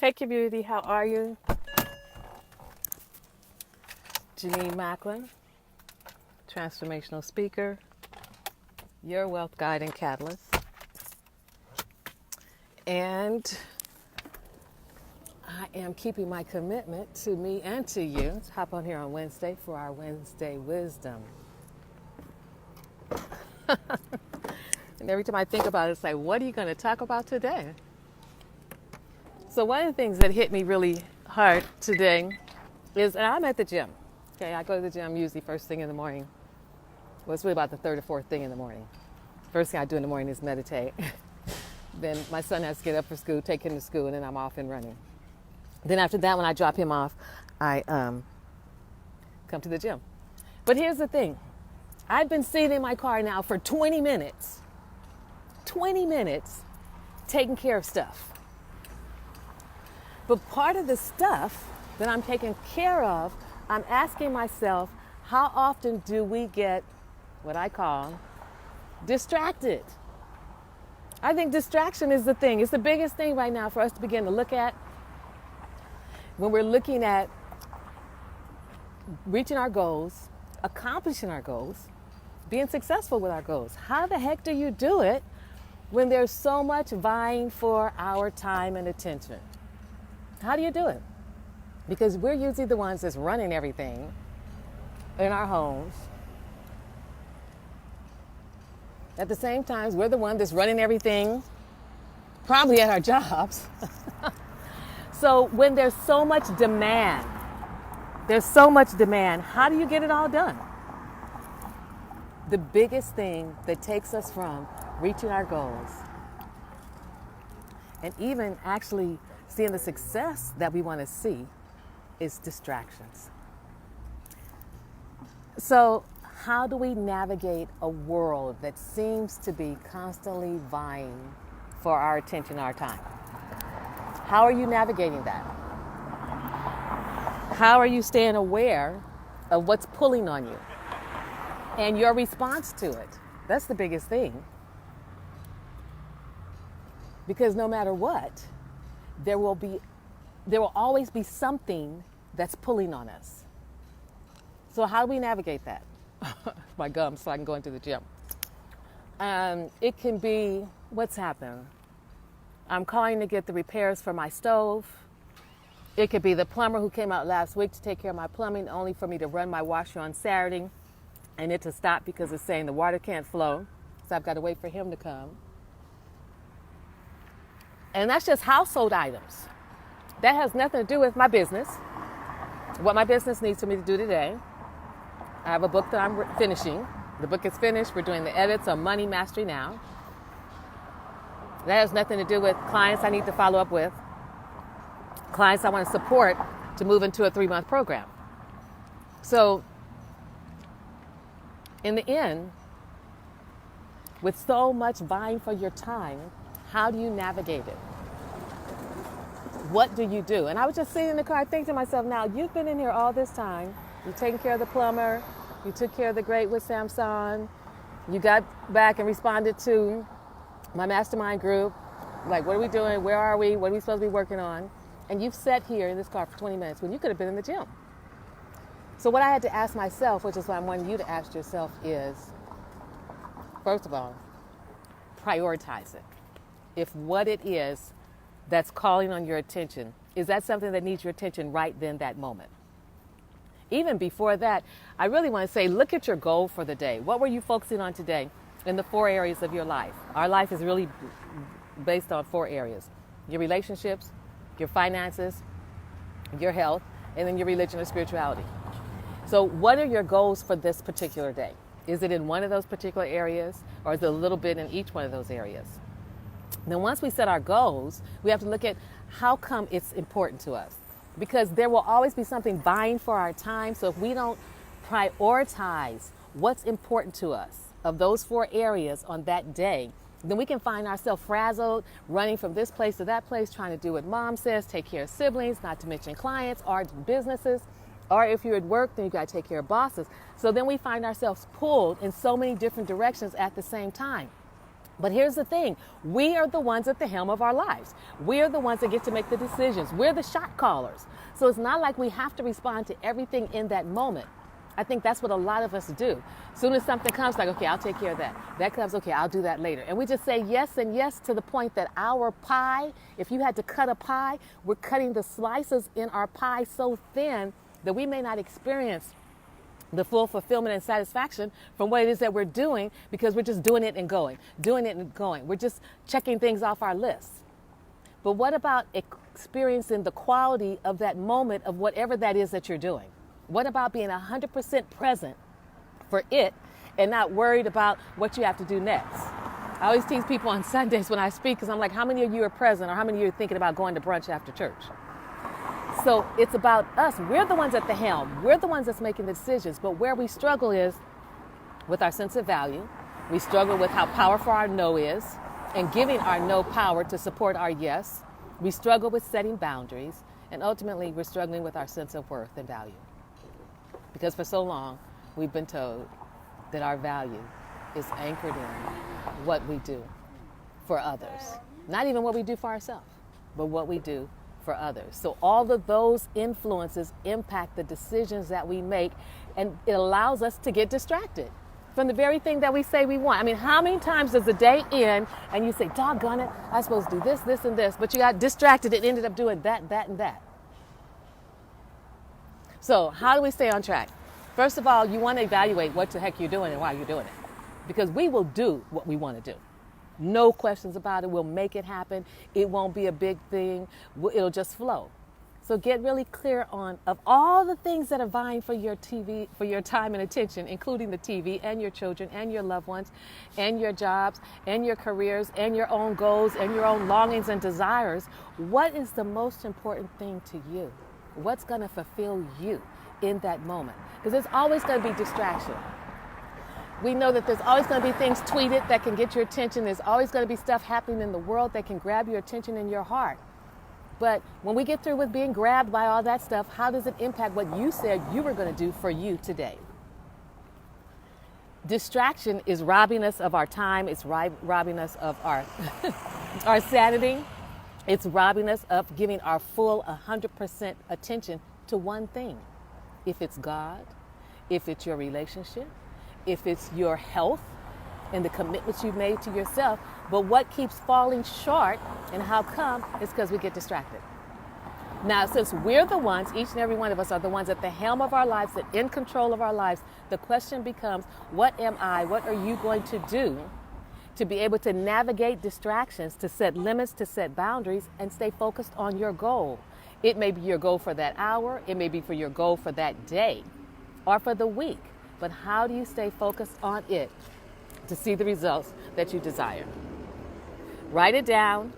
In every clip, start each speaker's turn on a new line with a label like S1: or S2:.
S1: Hey community, how are you? Jenenne Macklin, transformational speaker, your wealth guide and catalyst. And I am keeping my commitment to me and to you. Let's hop on here on Wednesday for our Wednesday wisdom. And every time I think about it, it's like, what are you going to talk about today? So one of the things that hit me really hard today is, and I'm at the gym. Okay, I go to the gym usually first thing in the morning. Well, it's really about the third or fourth thing in the morning. First thing I do in the morning is meditate. Then my son has to get up for school, take him to school, and then I'm off and running. Then after that, when I drop him off, I come to the gym. But here's the thing. I've been sitting in my car now for 20 minutes. 20 minutes taking care of stuff. But part of the stuff that I'm taking care of, I'm asking myself, how often do we get what I call distracted? I think distraction is the thing. It's the biggest thing right now for us to begin to look at when we're looking at reaching our goals, accomplishing our goals, being successful with our goals. How the heck do you do it when there's so much vying for our time and attention? How do you do it? Because we're usually the ones that's running everything in our homes. At the same time, we're the one that's running everything probably at our jobs. So when there's so much demand, how do you get it all done? The biggest thing that takes us from reaching our goals and even actually seeing the success that we want to see is distractions. So how do we navigate a world that seems to be constantly vying for our attention, our time? How are you navigating that? How are you staying aware of what's pulling on you and your response to it? That's the biggest thing. Because no matter what, there will always be something that's pulling on us. So how do we navigate that? My gum, so I can go into the gym. It can be, what's happened? I'm calling to get the repairs for my stove. It could be the plumber who came out last week to take care of my plumbing, only for me to run my washer on Saturday and it to stop because it's saying the water can't flow. So I've got to wait for him to come. And that's just household items. That has nothing to do with my business. What my business needs for me to do today. I have a book that I'm finishing. The book is finished. We're doing the edits on Money Mastery now. That has nothing to do with clients I need to follow up with. Clients I want to support to move into a 3-month program. So, in the end, with so much vying for your time, how do you navigate it? What do you do? And I was just sitting in the car thinking to myself, now you've been in here all this time. You've taken care of the plumber. You took care of the grate with Samsung. You got back and responded to my mastermind group. Like, what are we doing? Where are we? What are we supposed to be working on? And you've sat here in this car for 20 minutes when you could have been in the gym. So what I had to ask myself, which is what I'm wanting you to ask yourself, is, first of all, prioritize it. If what it is that's calling on your attention, is that something that needs your attention right then, that moment? Even before that, I really want to say, look at your goal for the day. What were you focusing on today in the 4 areas of your life? Our life is really based on 4 areas. Your relationships, your finances, your health, and then your religion or spirituality. So what are your goals for this particular day? Is it in one of those particular areas, or is it a little bit in each one of those areas? Then once we set our goals, we have to look at how come it's important to us. Because there will always be something vying for our time. So if we don't prioritize what's important to us of those 4 areas on that day, then we can find ourselves frazzled, running from this place to that place, trying to do what mom says, take care of siblings, not to mention clients or businesses. Or if you're at work, then you got to take care of bosses. So then we find ourselves pulled in so many different directions at the same time. But here's the thing. We are the ones at the helm of our lives. We are the ones that get to make the decisions. We're the shot callers. So it's not like we have to respond to everything in that moment. I think that's what a lot of us do. As soon as something comes, like, okay, I'll take care of that. That comes, okay, I'll do that later. And we just say yes and yes to the point that our pie, if you had to cut a pie, we're cutting the slices in our pie so thin that we may not experience the full fulfillment and satisfaction from what it is that we're doing, because we're just doing it and going. We're just checking things off our list. But what about experiencing the quality of that moment of whatever that is that you're doing? What about being 100% present for it and not worried about what you have to do next? I always tease people on Sundays when I speak, because I'm like, how many of you are present, or how many of you are thinking about going to brunch after church? So it's about us. We're the ones at the helm. We're the ones that's making the decisions. But where we struggle is with our sense of value. We struggle with how powerful our no is and giving our no power to support our yes. We struggle with setting boundaries. And ultimately, we're struggling with our sense of worth and value. Because for so long, we've been told that our value is anchored in what we do for others. Not even what we do for ourselves, but what we do for others. So all of those influences impact the decisions that we make, and it allows us to get distracted from the very thing that we say we want. I mean, how many times does the day end and you say, doggone it, I'm supposed to do this, this, and this, but you got distracted and ended up doing that, that, and that. So how do we stay on track? First of all, you want to evaluate what the heck you're doing and why you're doing it. Because we will do what we want to do. No questions about it. We'll make it happen. It won't be a big thing. It'll just flow. So get really clear on, of all the things that are vying for your TV, for your time and attention, including the TV and your children and your loved ones and your jobs and your careers and your own goals and your own longings and desires. What is the most important thing to you? What's going to fulfill you in that moment? Because there's always going to be distraction. We know that there's always going to be things tweeted that can get your attention. There's always going to be stuff happening in the world that can grab your attention and your heart. But when we get through with being grabbed by all that stuff, how does it impact what you said you were going to do for you today? Distraction is robbing us of our time. It's robbing us of our, our sanity. It's robbing us of giving our full 100% attention to one thing. If it's God, if it's your relationship, if it's your health and the commitments you've made to yourself. But what keeps falling short, and how come, is because we get distracted. Now, since we're the ones, each and every one of us are the ones at the helm of our lives, that in control of our lives, the question becomes, what am I, what are you going to do to be able to navigate distractions, to set limits, to set boundaries, and stay focused on your goal? It may be your goal for that hour, it may be for your goal for that day, or for the week. But how do you stay focused on it to see the results that you desire? Write it down.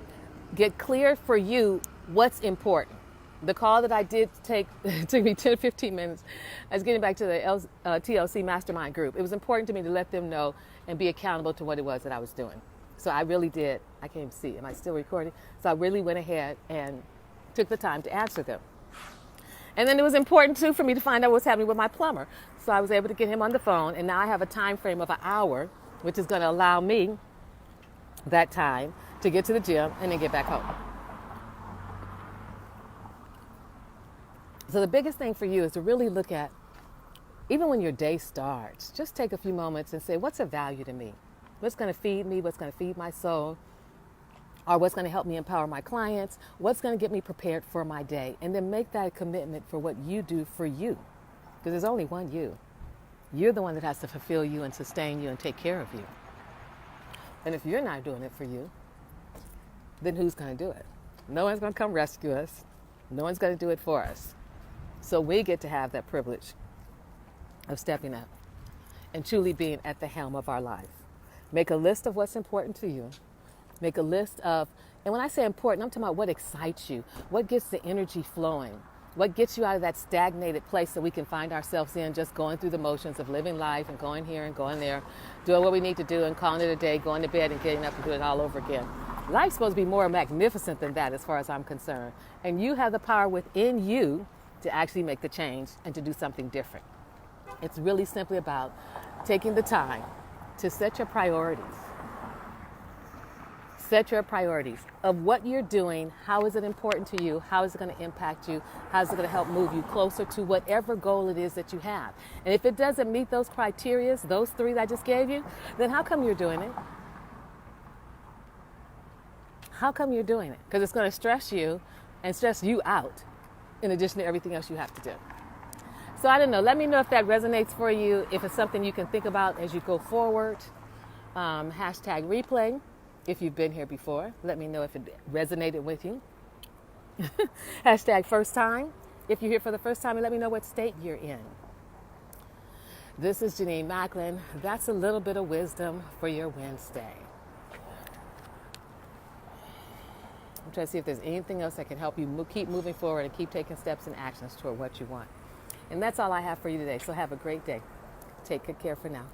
S1: Get clear for you what's important. The call that I did take, it took me 10 or 15 minutes. I was getting back to the TLC Mastermind group. It was important to me to let them know and be accountable to what it was that I was doing. So I really did. I can't even see. Am I still recording? So I really went ahead and took the time to answer them. And then it was important, too, for me to find out what's happening with my plumber. So I was able to get him on the phone, and now I have a time frame of an hour, which is going to allow me that time to get to the gym and then get back home. So the biggest thing for you is to really look at, even when your day starts, just take a few moments and say, what's of value to me? What's going to feed me? What's going to feed my soul? Or what's going to help me empower my clients? What's going to get me prepared for my day? And then make that a commitment for what you do for you. Because there's only one you. You're the one that has to fulfill you and sustain you and take care of you. And if you're not doing it for you, then who's going to do it? No one's going to come rescue us. No one's going to do it for us. So we get to have that privilege of stepping up and truly being at the helm of our life. Make a list of what's important to you. Make a list of, and when I say important, I'm talking about what excites you, what gets the energy flowing, what gets you out of that stagnated place that we can find ourselves in, just going through the motions of living life and going here and going there, doing what we need to do and calling it a day, going to bed and getting up and doing it all over again. Life's supposed to be more magnificent than that as far as I'm concerned. And you have the power within you to actually make the change and to do something different. It's really simply about taking the time to set your priorities Set your priorities of what you're doing. How is it important to you? How is it going to impact you? How is it going to help move you closer to whatever goal it is that you have? And if it doesn't meet those criteria, those 3 that I just gave you, then how come you're doing it? How come you're doing it? Because it's going to stress you and stress you out in addition to everything else you have to do. So I don't know. Let me know if that resonates for you, if it's something you can think about as you go forward. Hashtag replay. If you've been here before, let me know if it resonated with you. Hashtag first time. If you're here for the first time, and let me know what state you're in. This is Jenenne Macklin. That's a little bit of wisdom for your Wednesday. I'm trying to see if there's anything else that can help you keep moving forward and keep taking steps and actions toward what you want. And that's all I have for you today. So have a great day. Take good care for now.